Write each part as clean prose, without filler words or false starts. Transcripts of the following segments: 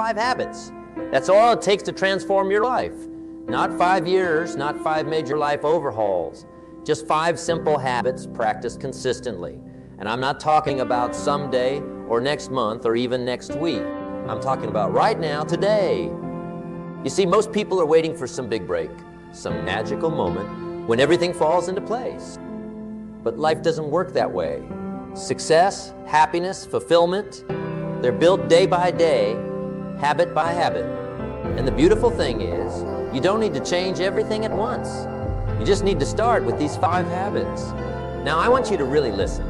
5 habits. That's all it takes to transform your life. Not 5 years, not 5 major life overhauls. Just 5 simple habits practiced consistently. And I'm not talking about someday or next month or even next week. I'm talking about right now, today. You see, most people are waiting for some big break, some magical moment when everything falls into place. But life doesn't work that way. Success, happiness, fulfillment, they're built day by day, habit by habit. And the beautiful thing is, you don't need to change everything at once. You just need to start with these 5 habits. Now, I want you to really listen.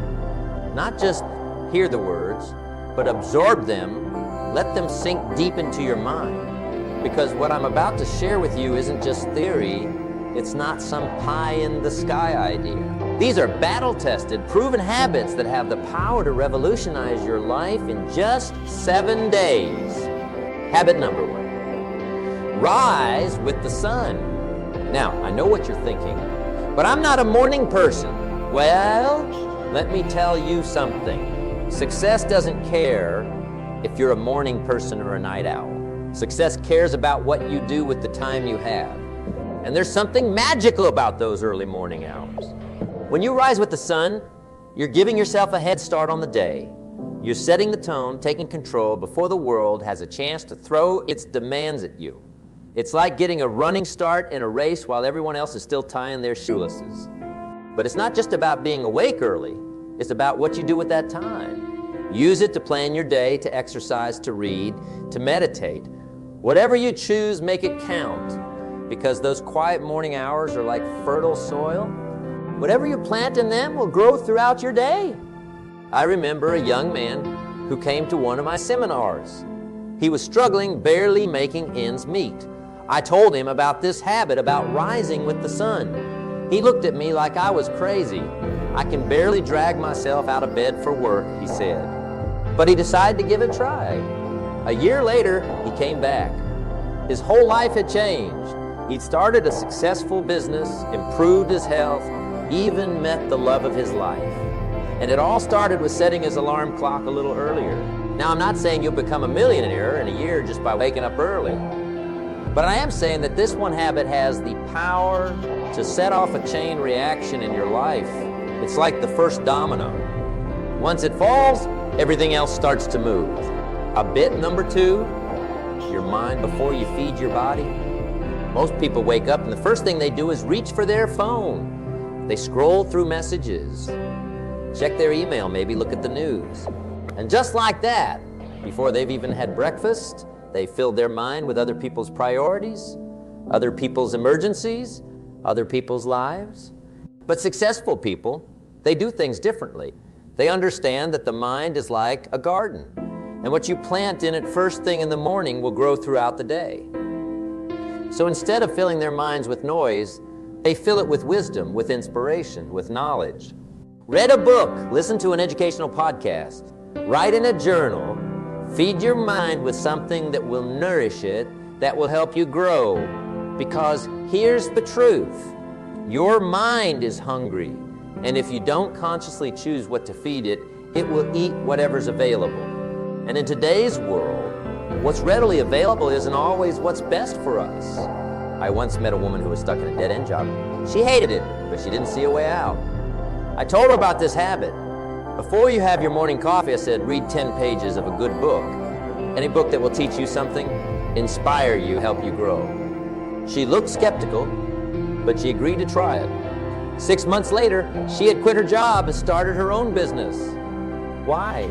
Not just hear the words, but absorb them, let them sink deep into your mind. Because what I'm about to share with you isn't just theory, it's not some pie-in-the-sky idea. These are battle-tested, proven habits that have the power to revolutionize your life in just 7 days. Habit number 1, rise with the sun. Now, I know what you're thinking, but I'm not a morning person. Well, let me tell you something. Success doesn't care if you're a morning person or a night owl. Success cares about what you do with the time you have. And there's something magical about those early morning hours. When you rise with the sun, you're giving yourself a head start on the day. You're setting the tone, taking control before the world has a chance to throw its demands at you. It's like getting a running start in a race while everyone else is still tying their shoelaces. But it's not just about being awake early, it's about what you do with that time. Use it to plan your day, to exercise, to read, to meditate. Whatever you choose, make it count, because those quiet morning hours are like fertile soil. Whatever you plant in them will grow throughout your day. I remember a young man who came to one of my seminars. He was struggling, barely making ends meet. I told him about this habit, about rising with the sun. He looked at me like I was crazy. I can barely drag myself out of bed for work, he said. But he decided to give it a try. A year later, he came back. His whole life had changed. He'd started a successful business, improved his health, even met the love of his life. And it all started with setting his alarm clock a little earlier. Now, I'm not saying you'll become a millionaire in a year just by waking up early. But I am saying that this one habit has the power to set off a chain reaction in your life. It's like the first domino. Once it falls, everything else starts to move. Habit number 2, your mind before you feed your body. Most people wake up and the first thing they do is reach for their phone. They scroll through messages, check their email, maybe look at the news. And just like that, before they've even had breakfast, they filled their mind with other people's priorities, other people's emergencies, other people's lives. But successful people, they do things differently. They understand that the mind is like a garden, and what you plant in it first thing in the morning will grow throughout the day. So instead of filling their minds with noise, they fill it with wisdom, with inspiration, with knowledge. Read a book, listen to an educational podcast, write in a journal, feed your mind with something that will nourish it, that will help you grow. Because here's the truth. Your mind is hungry, and if you don't consciously choose what to feed it, it will eat whatever's available. And in today's world, what's readily available isn't always what's best for us. I once met a woman who was stuck in a dead-end job. She hated it, but she didn't see a way out. I told her about this habit. Before you have your morning coffee, I said, read 10 pages of a good book. Any book that will teach you something, inspire you, help you grow. She looked skeptical, but she agreed to try it. 6 months later, she had quit her job and started her own business. Why?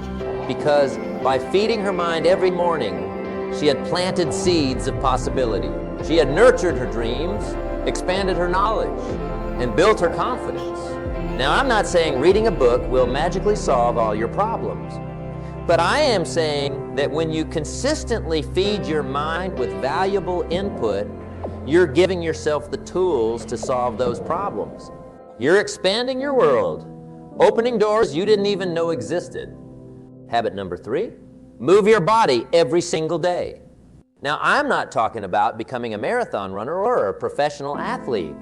Because by feeding her mind every morning, she had planted seeds of possibility. She had nurtured her dreams, expanded her knowledge, and built her confidence. Now, I'm not saying reading a book will magically solve all your problems, but I am saying that when you consistently feed your mind with valuable input, you're giving yourself the tools to solve those problems. You're expanding your world, opening doors you didn't even know existed. Habit number 3, move your body every single day. Now, I'm not talking about becoming a marathon runner or a professional athlete.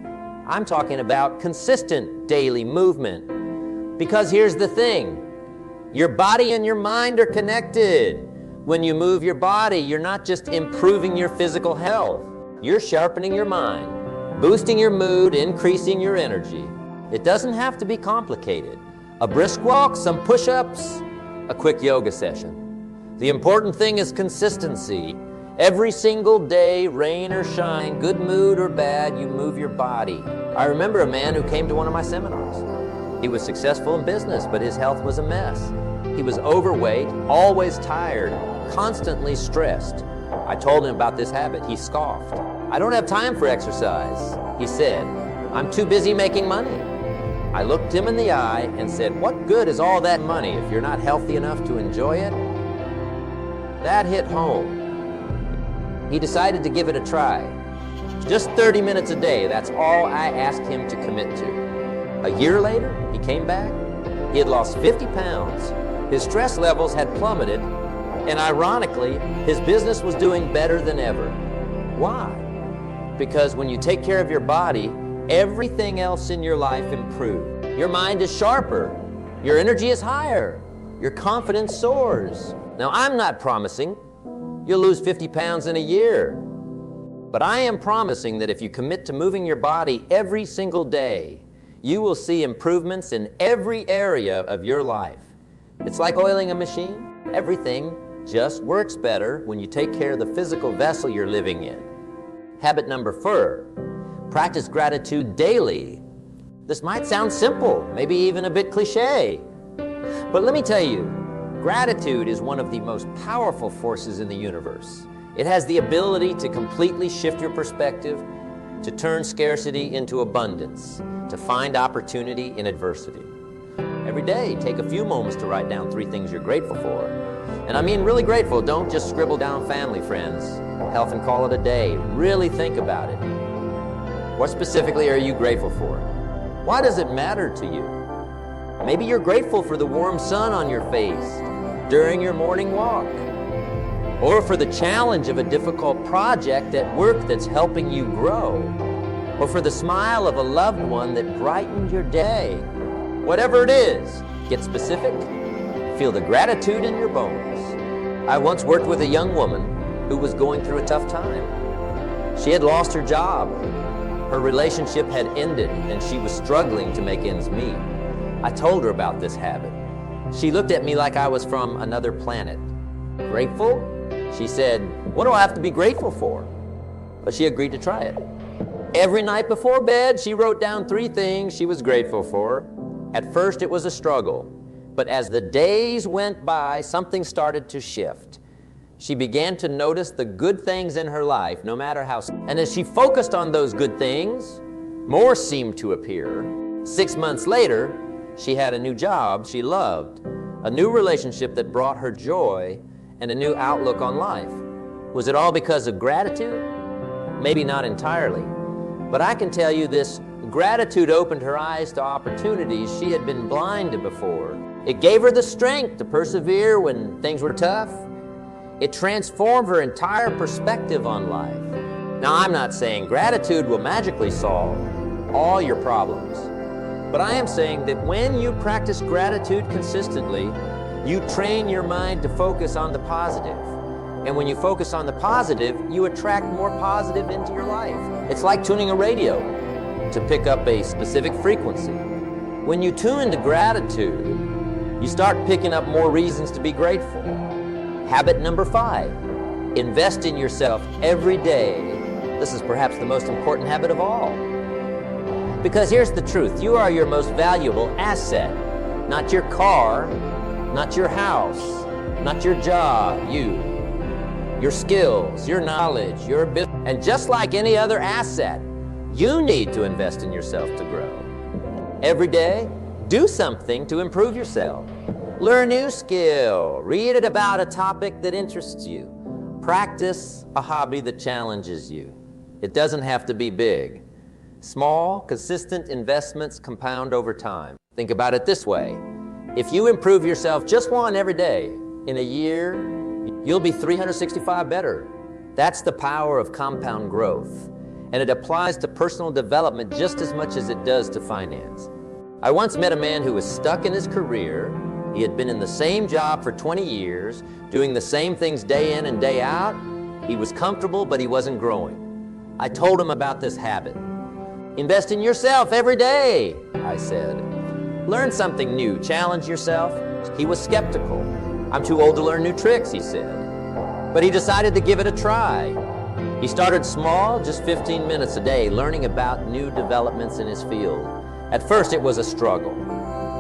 I'm talking about consistent daily movement. Because here's the thing, your body and your mind are connected. When you move your body, you're not just improving your physical health. You're sharpening your mind, boosting your mood, increasing your energy. It doesn't have to be complicated. A brisk walk, some push-ups, a quick yoga session. The important thing is consistency. Every single day, rain or shine, good mood or bad, you move your body. I remember a man who came to one of my seminars. He was successful in business, but his health was a mess. He was overweight, always tired, constantly stressed. I told him about this habit. He scoffed. "I don't have time for exercise," he said. "I'm too busy making money." I looked him in the eye and said, "What good is all that money if you're not healthy enough to enjoy it?" That hit home. He decided to give it a try. Just 30 minutes a day, that's all I asked him to commit to. A year later, he came back. He had lost 50 pounds. His stress levels had plummeted, and ironically, his business was doing better than ever. Why? Because when you take care of your body, everything else in your life improves. Your mind is sharper, your energy is higher, your confidence soars. Now, I'm not promising you'll lose 50 pounds in a year, but I am promising that if you commit to moving your body every single day, you will see improvements in every area of your life. It's like oiling a machine. Everything just works better when you take care of the physical vessel you're living in. Habit number 4. Practice gratitude daily. This might sound simple, maybe even a bit cliche, but let me tell you, gratitude is one of the most powerful forces in the universe. It has the ability to completely shift your perspective, to turn scarcity into abundance, to find opportunity in adversity. Every day, take a few moments to write down 3 things you're grateful for. And I mean really grateful. Don't just scribble down family, friends, health, and call it a day. Really think about it. What specifically are you grateful for? Why does it matter to you? Maybe you're grateful for the warm sun on your face during your morning walk, or for the challenge of a difficult project at work that's helping you grow, or for the smile of a loved one that brightened your day. Whatever it is, get specific, feel the gratitude in your bones. I once worked with a young woman who was going through a tough time. She had lost her job. Her relationship had ended, and she was struggling to make ends meet. I told her about this habit. She looked at me like I was from another planet. Grateful? She said, "What do I have to be grateful for?" But she agreed to try it. Every night before bed, she wrote down 3 things she was grateful for. At first, it was a struggle, but as the days went by, something started to shift. She began to notice the good things in her life, no matter how. And as she focused on those good things, more seemed to appear. 6 months later, she had a new job she loved, a new relationship that brought her joy, and a new outlook on life. Was it all because of gratitude? Maybe not entirely, but I can tell you this: gratitude opened her eyes to opportunities she had been blind to before. It gave her the strength to persevere when things were tough. It transformed her entire perspective on life. Now, I'm not saying gratitude will magically solve all your problems, but I am saying that when you practice gratitude consistently, you train your mind to focus on the positive. And when you focus on the positive, you attract more positive into your life. It's like tuning a radio to pick up a specific frequency. When you tune into gratitude, you start picking up more reasons to be grateful. Habit number 5, invest in yourself every day. This is perhaps the most important habit of all. Because here's the truth: you are your most valuable asset. Not your car, not your house, not your job, you. Your skills, your knowledge, your business. And just like any other asset, you need to invest in yourself to grow. Every day, do something to improve yourself. Learn a new skill. Read it about a topic that interests you. Practice a hobby that challenges you. It doesn't have to be big. Small, consistent investments compound over time. Think about it this way: if you improve yourself just 1 every day, in a year, you'll be 365 better. That's the power of compound growth. And it applies to personal development just as much as it does to finance. I once met a man who was stuck in his career, He had been in the same job for 20 years, doing the same things day in and day out. He was comfortable, but he wasn't growing. I told him about this habit. Invest in yourself every day, I said. Learn something new, challenge yourself. He was skeptical. I'm too old to learn new tricks, he said. But he decided to give it a try. He started small, just 15 minutes a day, learning about new developments in his field. At first, it was a struggle.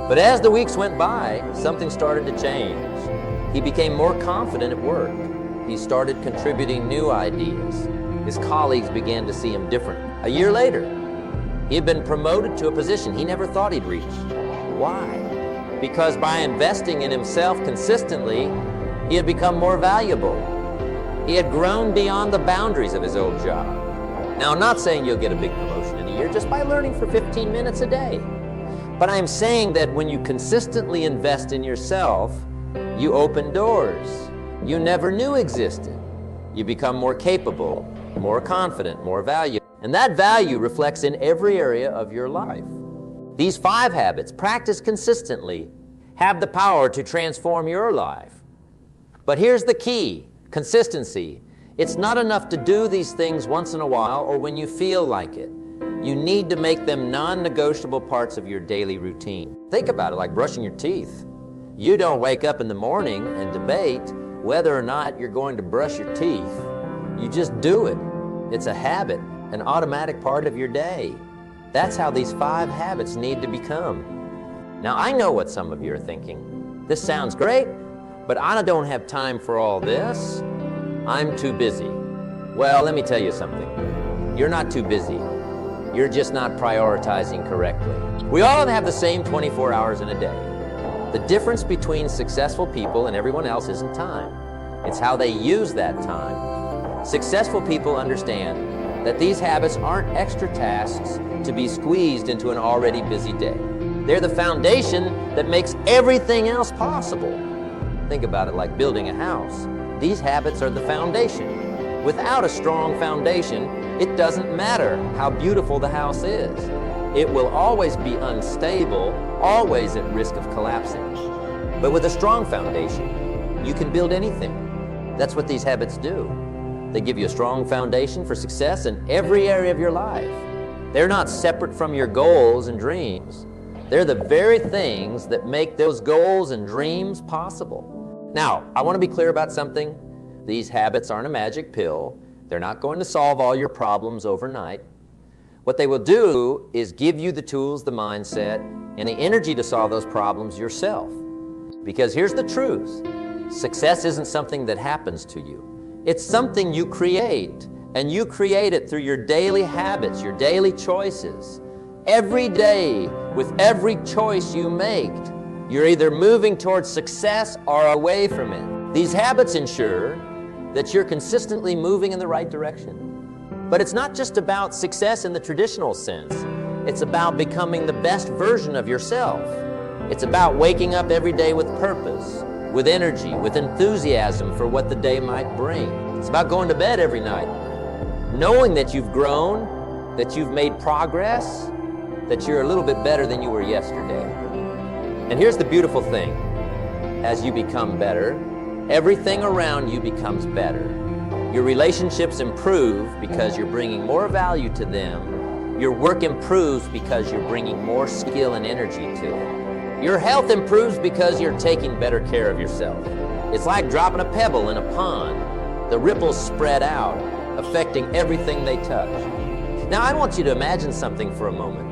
But as the weeks went by, something started to change. He became more confident at work. He started contributing new ideas. His colleagues began to see him different. A year later, he had been promoted to a position he never thought he'd reach. Why? Because by investing in himself consistently, he had become more valuable. He had grown beyond the boundaries of his old job. Now, I'm not saying you'll get a big promotion in a year just by learning for 15 minutes a day. But I'm saying that when you consistently invest in yourself, you open doors you never knew existed. You become more capable, more confident, more valuable. And that value reflects in every area of your life. These 5 habits, practiced consistently, have the power to transform your life. But here's the key: consistency. It's not enough to do these things once in a while or when you feel like it. You need to make them non-negotiable parts of your daily routine. Think about it like brushing your teeth. You don't wake up in the morning and debate whether or not you're going to brush your teeth. You just do it. It's a habit, an automatic part of your day. That's how these 5 habits need to become. Now, I know what some of you are thinking. This sounds great, but I don't have time for all this. I'm too busy. Well, let me tell you something. You're not too busy. You're just not prioritizing correctly. We all have the same 24 hours in a day. The difference between successful people and everyone else isn't time. It's how they use that time. Successful people understand that these habits aren't extra tasks to be squeezed into an already busy day. They're the foundation that makes everything else possible. Think about it like building a house. These habits are the foundation. Without a strong foundation, it doesn't matter how beautiful the house is. It will always be unstable, always at risk of collapsing. But with a strong foundation, you can build anything. That's what these habits do. They give you a strong foundation for success in every area of your life. They're not separate from your goals and dreams. They're the very things that make those goals and dreams possible. Now, I want to be clear about something. These habits aren't a magic pill. They're not going to solve all your problems overnight. What they will do is give you the tools, the mindset, and the energy to solve those problems yourself. Because here's the truth. Success isn't something that happens to you. It's something you create, and you create it through your daily habits, your daily choices. Every day, with every choice you make, you're either moving towards success or away from it. These habits ensure that you're consistently moving in the right direction. But it's not just about success in the traditional sense. It's about becoming the best version of yourself. It's about waking up every day with purpose, with energy, with enthusiasm for what the day might bring. It's about going to bed every night, knowing that you've grown, that you've made progress, that you're a little bit better than you were yesterday. And here's the beautiful thing. As you become better, everything around you becomes better. Your relationships improve because you're bringing more value to them. Your work improves because you're bringing more skill and energy to it. Your health improves because you're taking better care of yourself. It's like dropping a pebble in a pond. The ripples spread out, affecting everything they touch. Now, I want you to imagine something for a moment.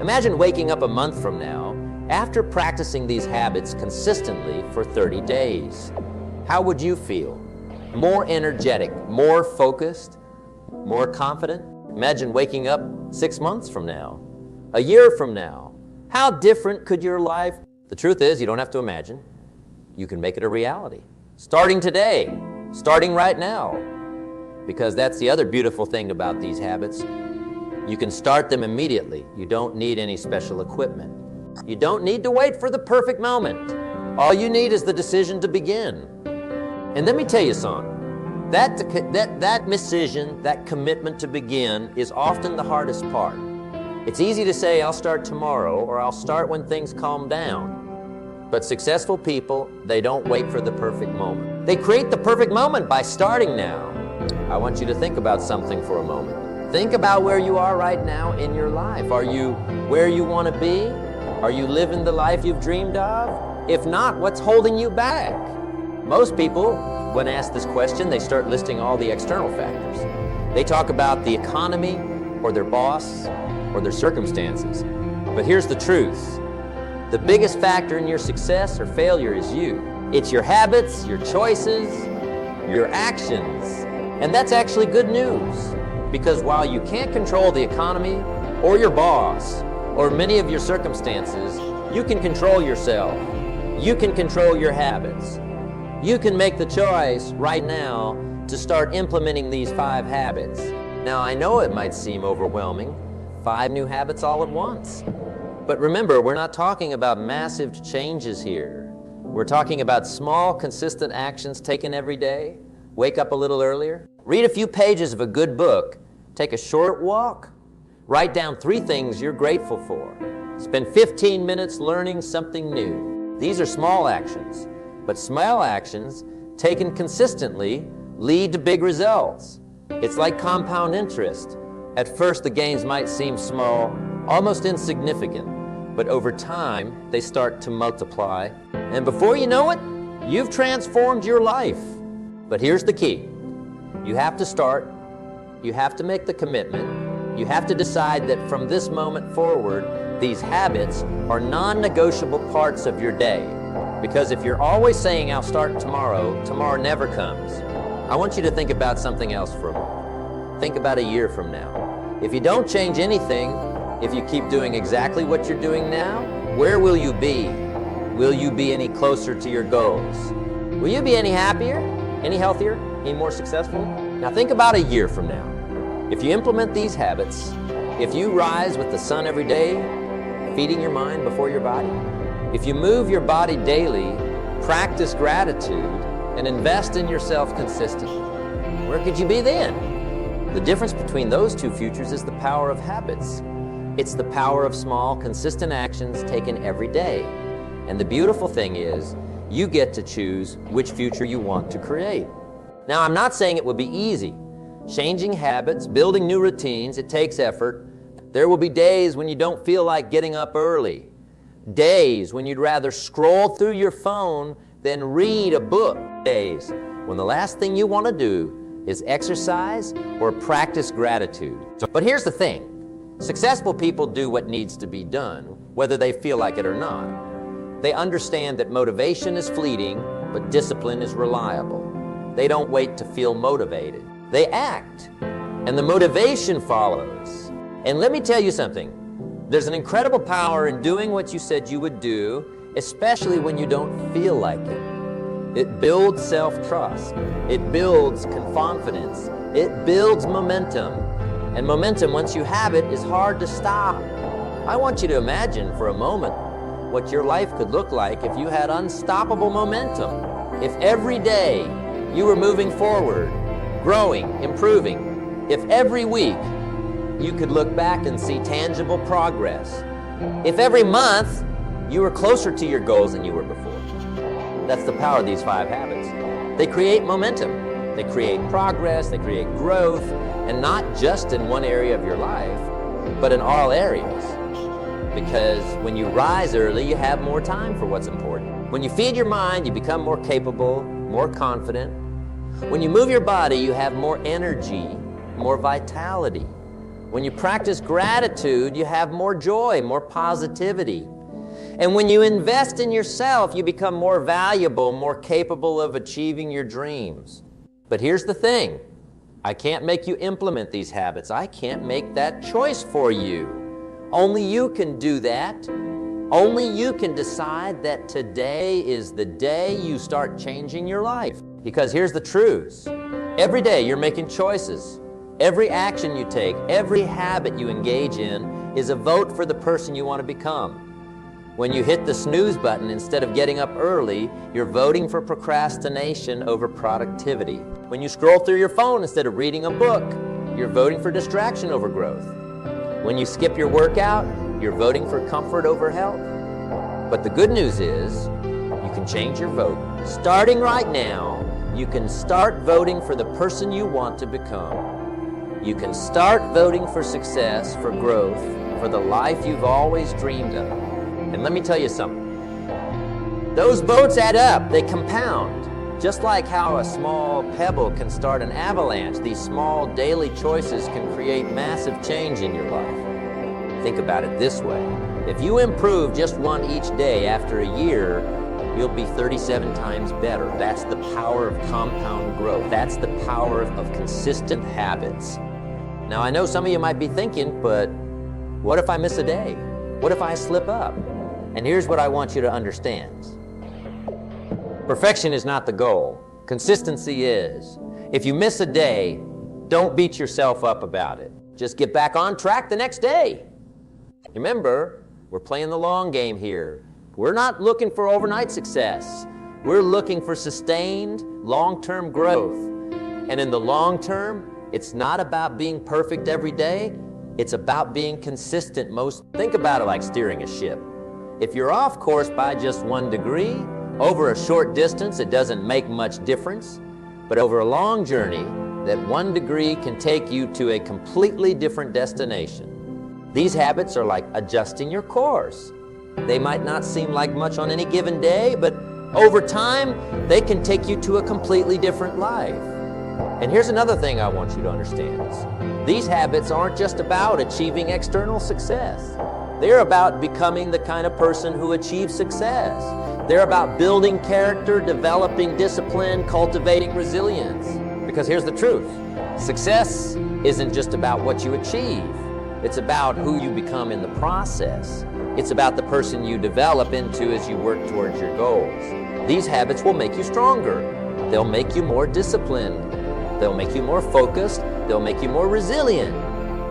Imagine waking up a month from now after practicing these habits consistently for 30 days. How would you feel? More energetic, more focused, more confident? Imagine waking up 6 months from now, a year from now. How different could your life? The truth is, you don't have to imagine. You can make it a reality. Starting today, starting right now. Because that's the other beautiful thing about these habits. You can start them immediately. You don't need any special equipment. You don't need to wait for the perfect moment. All you need is the decision to begin. And let me tell you something. That decision, that commitment to begin is often the hardest part. It's easy to say, I'll start tomorrow, or I'll start when things calm down. But successful people, they don't wait for the perfect moment. They create the perfect moment by starting now. I want you to think about something for a moment. Think about where you are right now in your life. Are you where you want to be? Are you living the life you've dreamed of? If not, what's holding you back? Most people, when asked this question, they start listing all the external factors. They talk about the economy, or their boss, or their circumstances. But here's the truth. The biggest factor in your success or failure is you. It's your habits, your choices, your actions. And that's actually good news, because while you can't control the economy or your boss or many of your circumstances, you can control yourself. You can control your habits. You can make the choice right now to start implementing these 5 habits. Now, I know it might seem overwhelming, 5 new habits all at once. But remember, we're not talking about massive changes here. We're talking about small, consistent actions taken every day. Wake up a little earlier. Read a few pages of a good book. Take a short walk. Write down 3 things you're grateful for. Spend 15 minutes learning something new. These are small actions, but small actions taken consistently lead to big results. It's like compound interest. At first, the gains might seem small, almost insignificant, but over time, they start to multiply. And before you know it, you've transformed your life. But here's the key. You have to start. You have to make the commitment. You have to decide that from this moment forward, these habits are non-negotiable parts of your day. Because if you're always saying, I'll start tomorrow, tomorrow never comes. I want you to think about something else for a moment. Think about a year from now. If you don't change anything, if you keep doing exactly what you're doing now, where will you be? Will you be any closer to your goals? Will you be any happier, any healthier, any more successful? Now think about a year from now. If you implement these habits, if you rise with the sun every day, feeding your mind before your body, if you move your body daily, practice gratitude, and invest in yourself consistently, where could you be then? The difference between those 2 futures is the power of habits. It's the power of small, consistent actions taken every day. And the beautiful thing is, you get to choose which future you want to create. Now, I'm not saying it will be easy. Changing habits, building new routines, it takes effort. There will be days when you don't feel like getting up early. Days when you'd rather scroll through your phone than read a book. Days when the last thing you want to do is exercise or practice gratitude. But here's the thing. Successful people do what needs to be done, whether they feel like it or not. They understand that motivation is fleeting, but discipline is reliable. They don't wait to feel motivated. They act, and the motivation follows. And let me tell you something. There's an incredible power in doing what you said you would do, especially when you don't feel like it. It builds self-trust. It builds confidence. It builds momentum. And momentum, once you have it, is hard to stop. I want you to imagine for a moment what your life could look like if you had unstoppable momentum. If every day you were moving forward, growing, improving. If every week you could look back and see tangible progress. If every month you were closer to your goals than you were before. That's the power of these 5 habits. They create momentum. They create progress. They create growth. And not just in one area of your life, but in all areas. Because when you rise early, you have more time for what's important. When you feed your mind, you become more capable, more confident. When you move your body, you have more energy, more vitality. When you practice gratitude, you have more joy, more positivity. And when you invest in yourself, you become more valuable, more capable of achieving your dreams. But here's the thing. I can't make you implement these habits. I can't make that choice for you. Only you can do that. Only you can decide that today is the day you start changing your life. Because here's the truth. Every day you're making choices. Every action you take, every habit you engage in is a vote for the person you want to become. When you hit the snooze button instead of getting up early, you're voting for procrastination over productivity. When you scroll through your phone instead of reading a book, you're voting for distraction over growth. When you skip your workout, you're voting for comfort over health. But the good news is, can change your vote. Starting right now, you can start voting for the person you want to become. You can start voting for success, for growth, for the life you've always dreamed of. And let me tell you something. Those votes add up, they compound. Just like how a small pebble can start an avalanche, these small daily choices can create massive change in your life. Think about it this way. If you improve just one each day, after a year, you'll be 37 times better. That's the power of compound growth. That's the power of consistent habits. Now, I know some of you might be thinking, but what if I miss a day? What if I slip up? And here's what I want you to understand. Perfection is not the goal. Consistency is. If you miss a day, don't beat yourself up about it. Just get back on track the next day. Remember, we're playing the long game here. We're not looking for overnight success. We're looking for sustained, long-term growth. And in the long term, it's not about being perfect every day. It's about being consistent. Think about it like steering a ship. If you're off course by just 1 degree, over a short distance, it doesn't make much difference. But over a long journey, that 1 degree can take you to a completely different destination. These habits are like adjusting your course. They might not seem like much on any given day, but over time, they can take you to a completely different life. And here's another thing I want you to understand. These habits aren't just about achieving external success. They're about becoming the kind of person who achieves success. They're about building character, developing discipline, cultivating resilience. Because here's the truth. Success isn't just about what you achieve. It's about who you become in the process. It's about the person you develop into as you work towards your goals. These habits will make you stronger. They'll make you more disciplined. They'll make you more focused. They'll make you more resilient.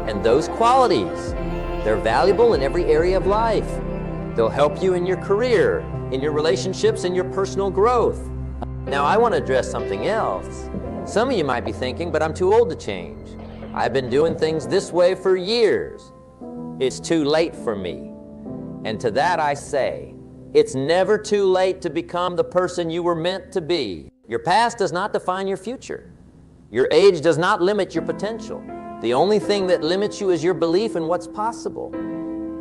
And those qualities, they're valuable in every area of life. They'll help you in your career, in your relationships, in your personal growth. Now, I want to address something else. Some of you might be thinking, but I'm too old to change. I've been doing things this way for years. It's too late for me. And to that I say, it's never too late to become the person you were meant to be. Your past does not define your future. Your age does not limit your potential. The only thing that limits you is your belief in what's possible.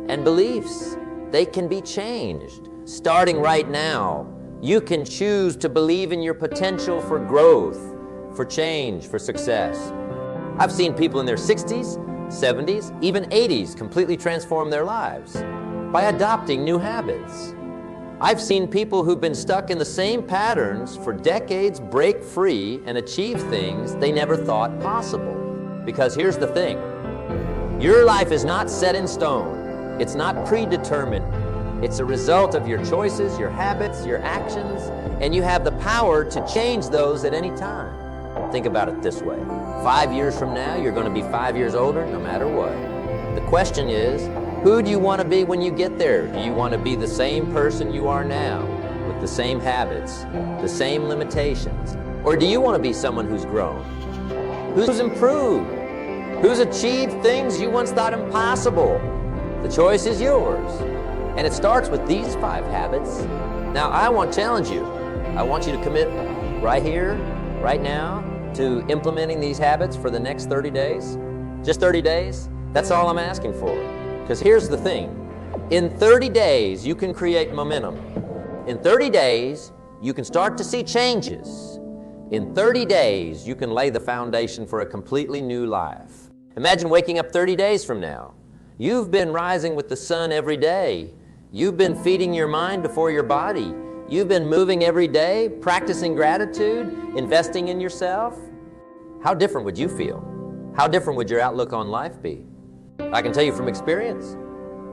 And beliefs, they can be changed. Starting right now, you can choose to believe in your potential for growth, for change, for success. I've seen people in their 60s, 70s, even 80s completely transform their lives by adopting new habits. I've seen people who've been stuck in the same patterns for decades break free and achieve things they never thought possible. Because here's the thing, your life is not set in stone. It's not predetermined. It's a result of your choices, your habits, your actions, and you have the power to change those at any time. Think about it this way. 5 years from now, you're going to be 5 years older no matter what. The question is, who do you want to be when you get there? Do you want to be the same person you are now, with the same habits, the same limitations? Or do you want to be someone who's grown, who's improved, who's achieved things you once thought impossible? The choice is yours. And it starts with these 5 habits. Now, I want to challenge you. I want you to commit right here, right now, to implementing these habits for the next 30 days. Just 30 days. That's all I'm asking for. Because here's the thing. In 30 days, you can create momentum. In 30 days, you can start to see changes. In 30 days, you can lay the foundation for a completely new life. Imagine waking up 30 days from now. You've been rising with the sun every day. You've been feeding your mind before your body. You've been moving every day, practicing gratitude, investing in yourself. How different would you feel? How different would your outlook on life be? I can tell you from experience,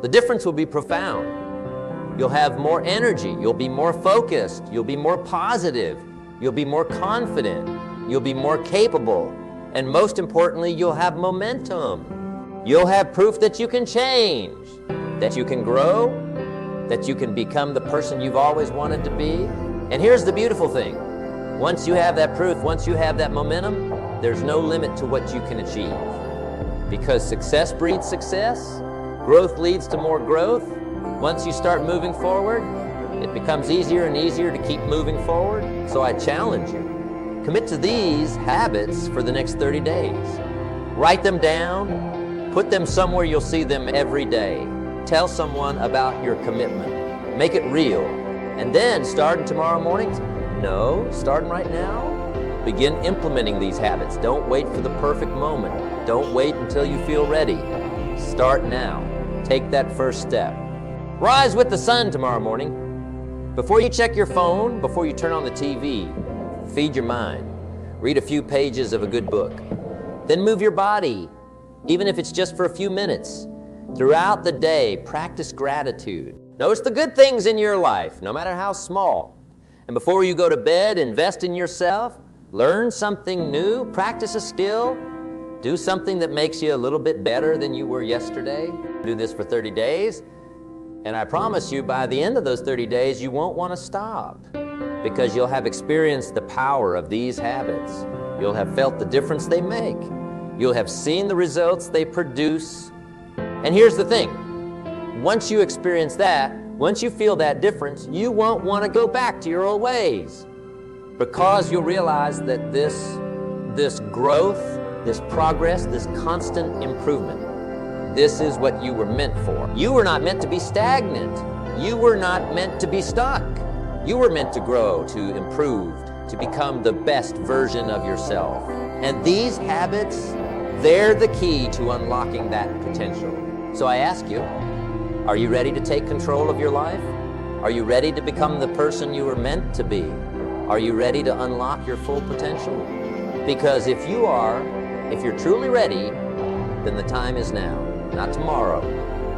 the difference will be profound. You'll have more energy. You'll be more focused. You'll be more positive. You'll be more confident. You'll be more capable. And most importantly, you'll have momentum. You'll have proof that you can change, that you can grow, that you can become the person you've always wanted to be. And here's the beautiful thing. Once you have that proof, once you have that momentum, there's no limit to what you can achieve. Because success breeds success, growth leads to more growth. Once you start moving forward, It becomes easier and easier to keep moving forward. So I challenge you. Commit to these habits for the next 30 days. Write them down. Put them somewhere you'll see them every day. Tell someone about your commitment. Make it real. And then starting tomorrow morning, no, starting right now, begin implementing these habits. Don't wait for the perfect moment. Don't wait until you feel ready. Start now. Take that first step. Rise with the sun tomorrow morning. Before you check your phone, before you turn on the TV, feed your mind. Read a few pages of a good book. Then move your body, even if it's just for a few minutes. Throughout the day, practice gratitude. Notice the good things in your life, no matter how small. And before you go to bed, invest in yourself. Learn something new, practice a skill, do something that makes you a little bit better than you were yesterday. Do this for 30 days, and I promise you by the end of those 30 days, you won't want to stop because you'll have experienced the power of these habits. You'll have felt the difference they make. You'll have seen the results they produce. And here's the thing, once you experience that, once you feel that difference, you won't want to go back to your old ways. Because you'll realize that this growth, this progress, this constant improvement, this is what you were meant for. You were not meant to be stagnant. You were not meant to be stuck. You were meant to grow, to improve, to become the best version of yourself. And these habits, they're the key to unlocking that potential. So I ask you, are you ready to take control of your life? Are you ready to become the person you were meant to be? Are you ready to unlock your full potential? Because if you are, if you're truly ready, then the time is now, not tomorrow,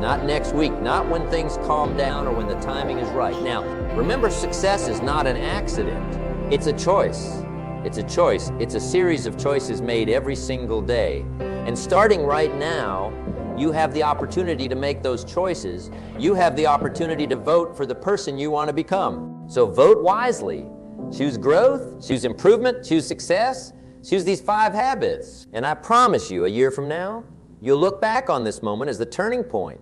not next week, not when things calm down or when the timing is right. Now, remember, success is not an accident. It's a choice. It's a choice. It's a series of choices made every single day. And starting right now, you have the opportunity to make those choices. You have the opportunity to vote for the person you want to become. So vote wisely. Choose growth, choose improvement, choose success, choose these 5 habits. And I promise you, a year from now, you'll look back on this moment as the turning point.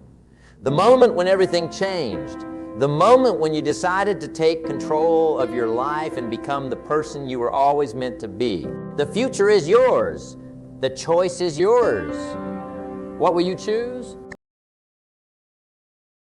The moment when everything changed. The moment when you decided to take control of your life and become the person you were always meant to be. The future is yours. The choice is yours. What will you choose?